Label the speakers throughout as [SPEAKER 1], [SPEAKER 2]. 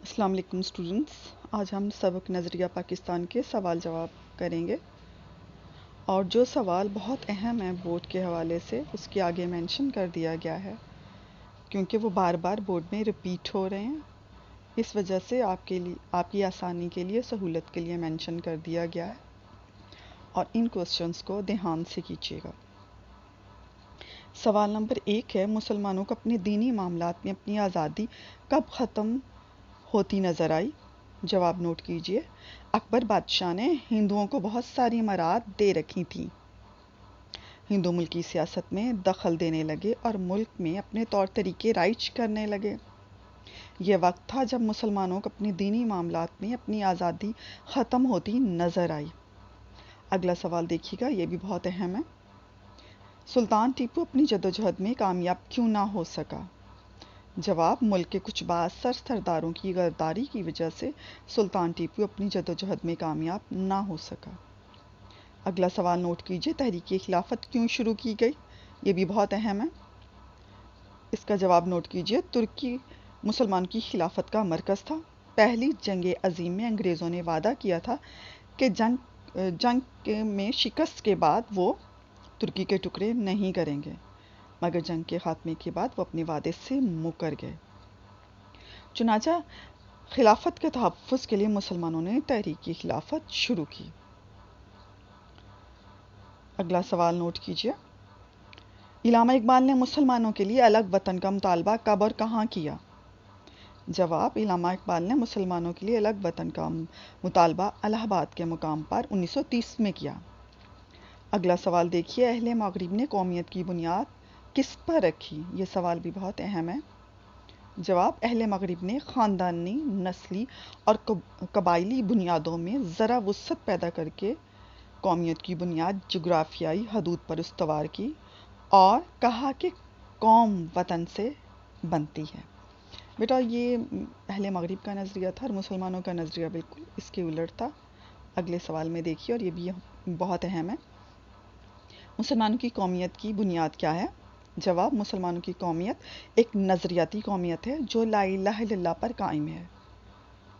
[SPEAKER 1] السلام علیکم اسٹوڈنٹس، آج ہم سبق نظریہ پاکستان کے سوال جواب کریں گے، اور جو سوال بہت اہم ہے بورڈ کے حوالے سے اس کے آگے مینشن کر دیا گیا ہے کیونکہ وہ بار بار بورڈ میں ریپیٹ ہو رہے ہیں، اس وجہ سے آپ کی آسانی کے لیے سہولت کے لیے مینشن کر دیا گیا ہے، اور ان کوسچنز کو دھیان سے کیجیے گا۔ سوال نمبر 1 ہے، مسلمانوں کو اپنے دینی معاملات میں اپنی آزادی کب ختم ہوتی نظر آئی؟ جواب نوٹ کیجئے۔ اکبر بادشاہ نے ہندوؤں کو بہت ساری امارات دے رکھی تھیں۔ ہندو ملکی سیاست میں دخل دینے لگے اور ملک میں اپنے طور طریقے رائج کرنے لگے۔ یہ وقت تھا جب مسلمانوں کو اپنے دینی معاملات میں اپنی آزادی ختم ہوتی نظر آئی۔ اگلا سوال دیکھیے گا، یہ بھی بہت اہم ہے۔ سلطان ٹیپو اپنی جدوجہد میں کامیاب کیوں نہ ہو سکا؟ جواب، ملک کے کچھ بعض سرداروں کی غداری کی وجہ سے سلطان ٹیپو اپنی جدوجہد میں کامیاب نہ ہو سکا۔ اگلا سوال نوٹ کیجئے، تحریک خلافت کیوں شروع کی گئی؟ یہ بھی بہت اہم ہے، اس کا جواب نوٹ کیجئے۔ ترکی مسلمان کی خلافت کا مرکز تھا۔ پہلی جنگ عظیم میں انگریزوں نے وعدہ کیا تھا کہ جنگ میں شکست کے بعد وہ ترکی کے ٹکڑے نہیں کریں گے، مگر جنگ کے خاتمے کے بعد وہ اپنے وعدے سے مکر گئے۔ چنانچہ خلافت کے تحفظ کے لیے مسلمانوں نے تحریک خلافت شروع کی۔ اگلا سوال نوٹ کیجئے، علامہ اقبال نے مسلمانوں کے لیے الگ وطن کا مطالبہ کب اور کہاں کیا؟ جواب، علامہ اقبال نے مسلمانوں کے لیے الگ وطن کا مطالبہ الہ آباد کے مقام پر 1930 میں کیا۔ اگلا سوال دیکھیے، اہل مغرب نے قومیت کی بنیاد کس پر رکھی؟ یہ سوال بھی بہت اہم ہے۔ جواب، اہل مغرب نے خاندانی، نسلی اور قبائلی بنیادوں میں ذرا وسعت پیدا کر کے قومیت کی بنیاد جغرافیائی حدود پر استوار کی اور کہا کہ قوم وطن سے بنتی ہے۔ بیٹا، یہ اہل مغرب کا نظریہ تھا اور مسلمانوں کا نظریہ بالکل اس کے الٹ تھا۔ اگلے سوال میں دیکھیے، اور یہ بھی بہت اہم ہے، مسلمانوں کی قومیت کی بنیاد کیا ہے؟ جواب، مسلمانوں کی قومیت ایک نظریاتی قومیت ہے جو لا الہ الا اللہ پر قائم ہے۔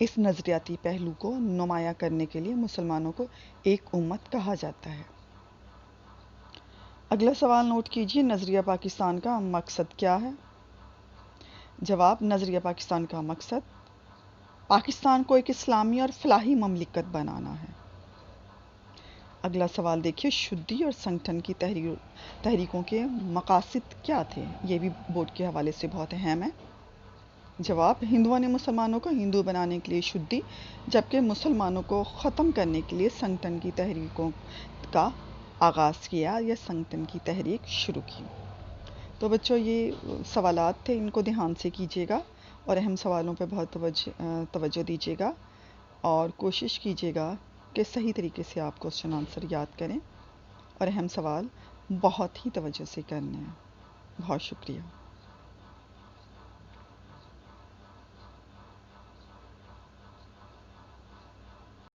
[SPEAKER 1] اس نظریاتی پہلو کو نمایاں کرنے کے لیے مسلمانوں کو ایک امت کہا جاتا ہے۔ اگلا سوال نوٹ کیجئے، نظریہ پاکستان کا مقصد کیا ہے؟ جواب، نظریہ پاکستان کا مقصد پاکستان کو ایک اسلامی اور فلاحی مملکت بنانا ہے۔ اگلا سوال دیکھیے، شدی اور سنگٹھن کی تحریکوں کے مقاصد کیا تھے؟ یہ بھی بورڈ کے حوالے سے بہت اہم ہے۔ جواب، ہندوؤں نے مسلمانوں کو ہندو بنانے کے لیے شدی، جبکہ مسلمانوں کو ختم کرنے کے لیے سنگٹھن کی تحریکوں کا آغاز کیا یا سنگٹھن کی تحریک شروع کی۔ تو بچوں، یہ سوالات تھے، ان کو دھیان سے کیجیے گا اور اہم سوالوں پہ بہت توجہ دیجیے گا، اور کوشش کیجیے گا کہ صحیح طریقے سے آپ کوسچن آنسر یاد کریں اور اہم سوال بہت ہی توجہ سے کرنے ہیں۔ بہت شکریہ۔